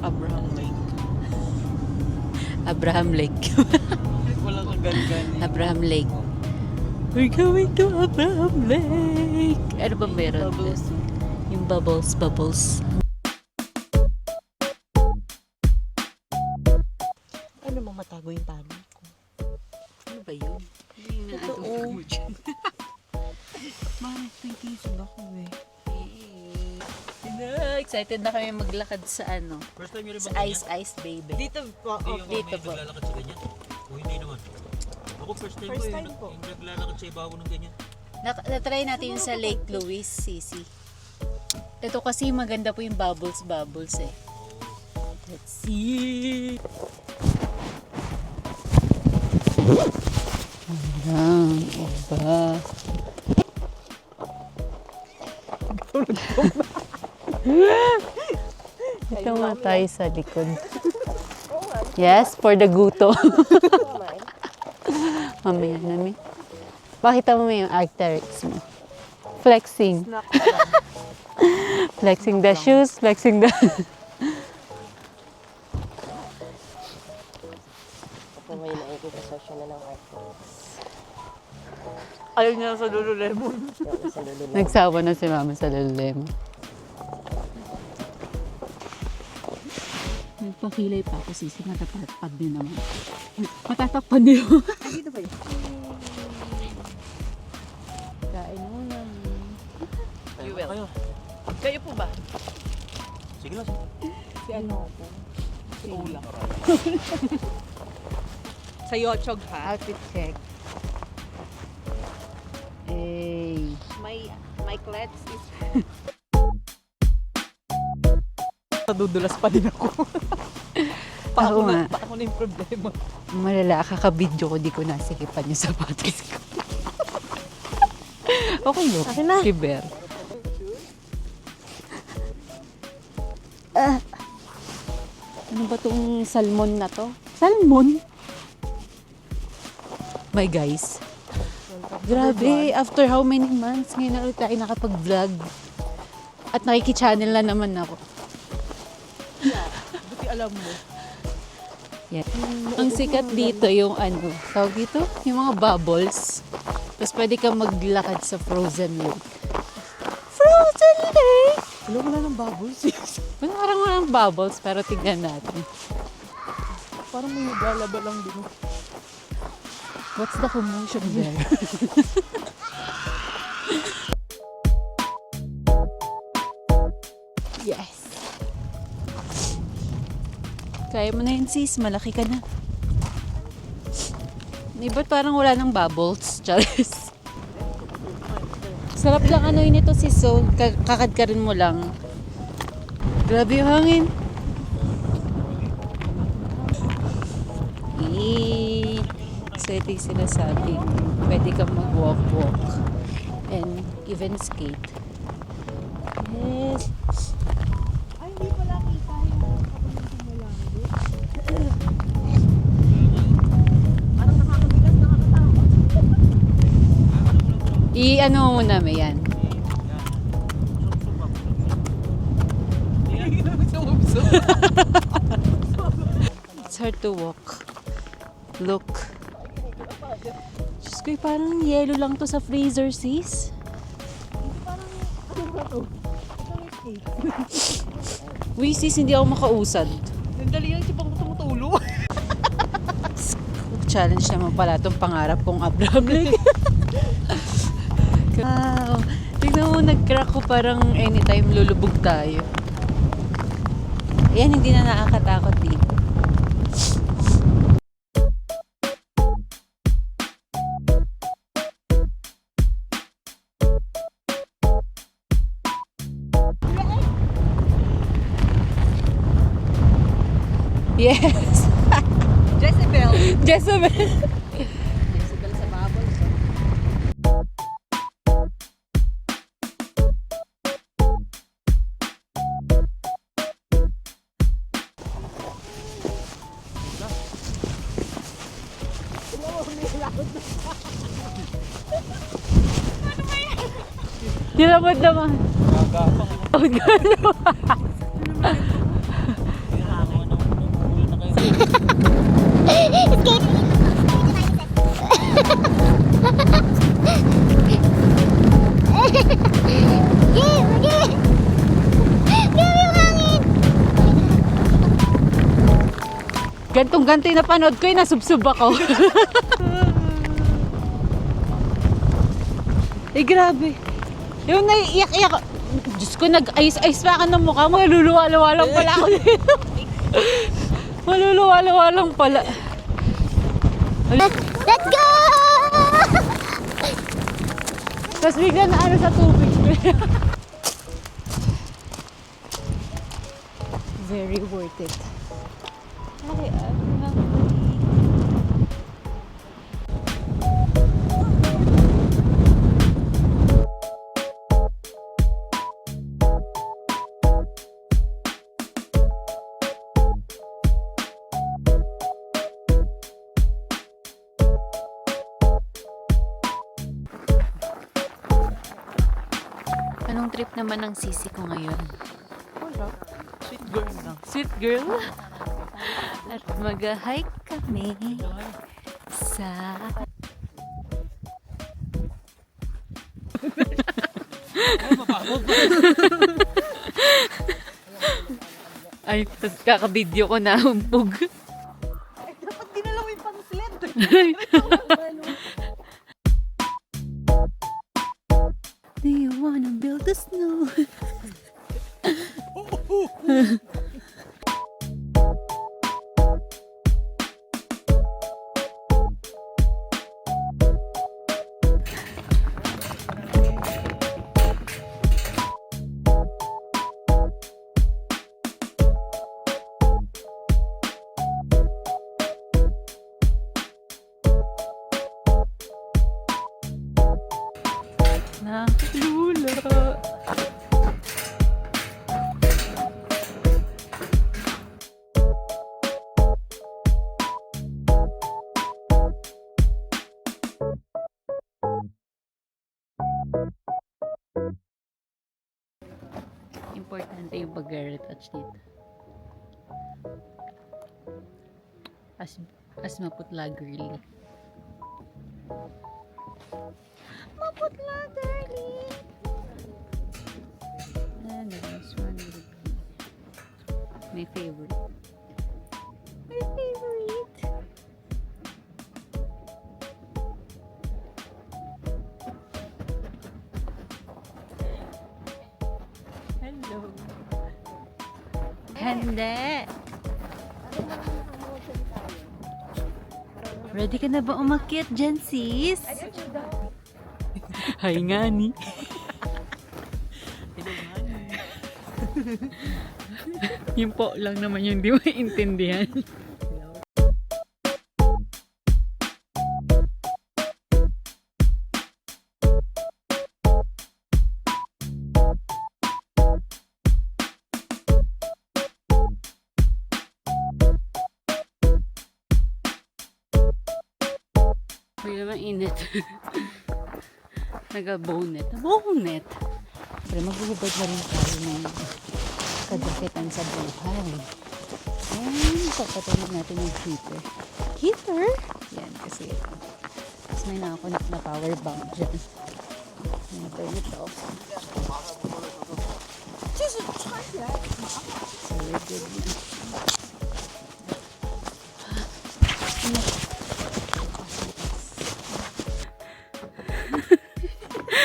Abraham Lake. Abraham Lake. Walang kagan-gan. Abraham Lake. We're going to Abraham Lake. Ano ba meron? Bubbles. Yung bubbles. Ano mamatago yung tali ko? Ano ba yun? Hindi na Totoo. mo dyan. Bakit thinking ako eh? Excited na kami maglakad sa ano. First time yun Sa bang Ice Baby. Dito po. Hindi dito yung po. naglalakad sa ganyan? O hindi naman? Ako first time First ko time po. yung naglalakad sa ibabaw ng ganyan. Na-try natin yung sa Lake Louise, Sisi. Ito kasi maganda po yung bubbles eh. Let's see. Ayan, iba. Ito nga tayo sa likod. Yes, for the guto. Mamaya namin. Pakita mo yung arcteryx mo. Flexing. Flexing the shoes, flexing the... Ito may nakikita siya na ng artwork. Ayaw niya sa Lululemon. Sa lulu. Nagsawa na si Mama sa Lululemon. Nagpakilay pa ako, Sisi. Matatapad din naman. Matatapad din naman. Dito ba yun? Kain muna. You will. Kayo po ba? Sige lang. Si ano po? Si Ula. Sa Yochog ha? Outfit check. Hey. My klets is... Nadudulas pa din ako. Ako nga. Pa ako na yung problema. Malala, kakabidyo ko, di ko nasikipan yung sapatos ko. Okay look. Akin na. Kiber. Ano ba tong salmon na to? Salmon? My guys. Grabe, after how many months ngayon na ulit tayo nakapag-vlog. At nakiki-channel na naman ako. Buti alam mo. Yeah. Ang sikat dito yung ano, tawag dito? Yung mga bubbles. Tapos pwede kang maglakad sa frozen lake. Frozen lake! Alam mo na ng bubbles. Parang walang bubbles, pero tignan natin. Parang may naglalaba lang din. What's the commotion there? Yes! Kaya mo na yun, sis. Malaki ka na. Ba't parang wala ng bubbles? Charis. Sarap lang ano yun ito, sis. So, kakad ka rin mo lang. Grabe yung hangin. So, ito yung sinasabi. Pwede kang mag-walk-walk. And even skate. Yes. Ay, hindi pala kita yung kapag mo lang. Parang nakakabigas, nakakatakot. I-ano mo na, may yan. It's hard to walk. Look. Diyos ko, parang yellow lang to sa freezer, sis. Uy, sis, hindi ako makausad. Nandali yan siya pang tumutulo. Challenge naman pala itong pangarap kong Abraham Lake. Wow. Tignan mo, nag-crack ko parang anytime lulubog tayo. Ayan, hindi na nakakatakot dito. Yes! Jezebel. Jezebel! Jezebel sa bubbles. Nilamod naman. Gagapang. Gantong-ganto yung napanood ko, nasubsob ako. Eh, grabe. Yung naiiyak-iyak. Diyos ko, nag-ayos-ayos pa ka ng mukha mo. Maluluwa-luwa lang pala ako dito. Maluluwa-luwa lang pala. Let's go! Tapos bigla na ano sa tubig. Very worth it. Ay, anong trip naman ng sisi ko ngayon? Wala. Sweet girl lang. Sweet girl. At mag-hike kami sa... Ay, tapos kaka-video ko na humpog. Dapat dinala mo yung pang-sled. Do you wanna build a snow? Nakalula. Importante yung pag-retouch dito. As maputla girly. Maputla, girly. And the last one will be my favorite. My favorite. Hello. Hindi. Ready ka na ba umakyat dyan, sis? Hi nga ni. Yung po lang naman yung di maintindihan. Uy naman init. Nag-bonet. Bonet! Pero magbubad na rin tayo ng kadakitan sa buhay. And papatulog natin yung heater. Heater? Yan kasi ito. Tapos may nakakonect na power bank dyan. Turn it off. Just try that. So we're good na.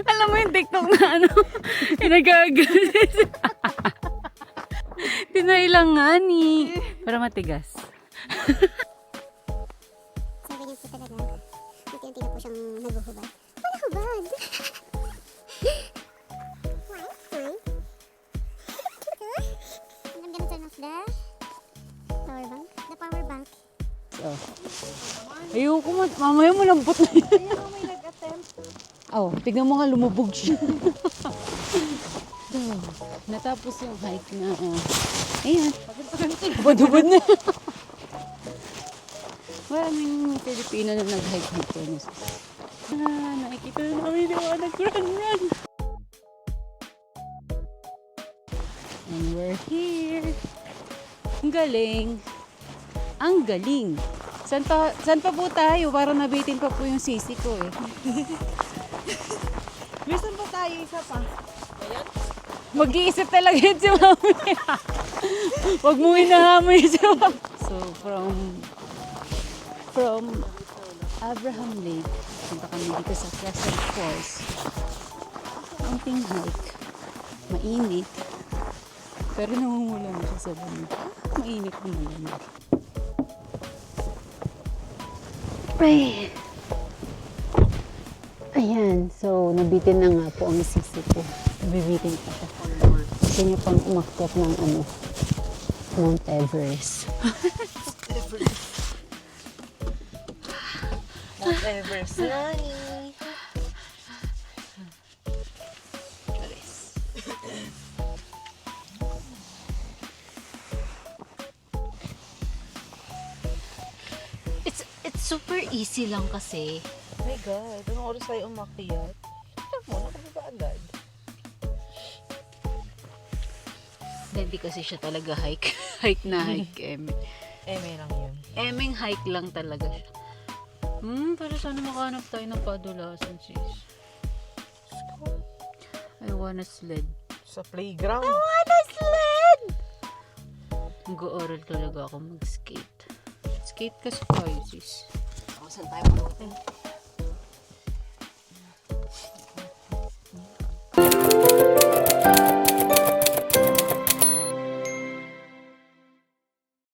Alam mo yung TikTok na ano, inagagas. Tinailang nga ni. Para matigas. Sabi niya po talaga, unti-unti na po siyang naguhubad. Wala hubad! Why? I'm gonna turn off the power bank. The power bank. Oh. Ayoko mo, mamaya mo lambot na yan. Ayun ako may nag-attempt. Oh, tignan mo nga lumubog siya. So, natapos yung hike na. Ayan. Hubad-hubad na. Maraming Pilipino na nag-hike dito. Nakikita na namin yung anak ko yan. And we're here. Ang galing. Ang galing. Saan pa po tayo? Parang nabitin pa po yung sisi ko eh. Gusto pa tayo isa pa. Mag-iisip talaga yun si Mami. Huwag mo inahamoy si Mami. So So, from Abraham Lake, punta kami dito sa Crescent Falls. Konting hike. Mainit. Pero namumula na siya sa bundok. Mainit na malamig. Ay! Ayan. So, nabitin na nga po ang sisi ko. Nabibitin pa siya. Gusto niya pang umakyat ng Mount Everest. Mount Everest. Nani? It's super easy lang kasi. Oh my God, anong oras tayo umakyat? Tignan mo, nakababa agad. Hindi kasi siya talaga hike. Hike na hike, Eme. May lang yun. Emeng hike lang talaga siya. Pero sana makahanap tayo ng padulasan, sis. I wanna sled. Sa playground. wanna sled! Mag-aaral talaga ako mag-skate. Skate kasi tayo, sis. Saan tayo malutin?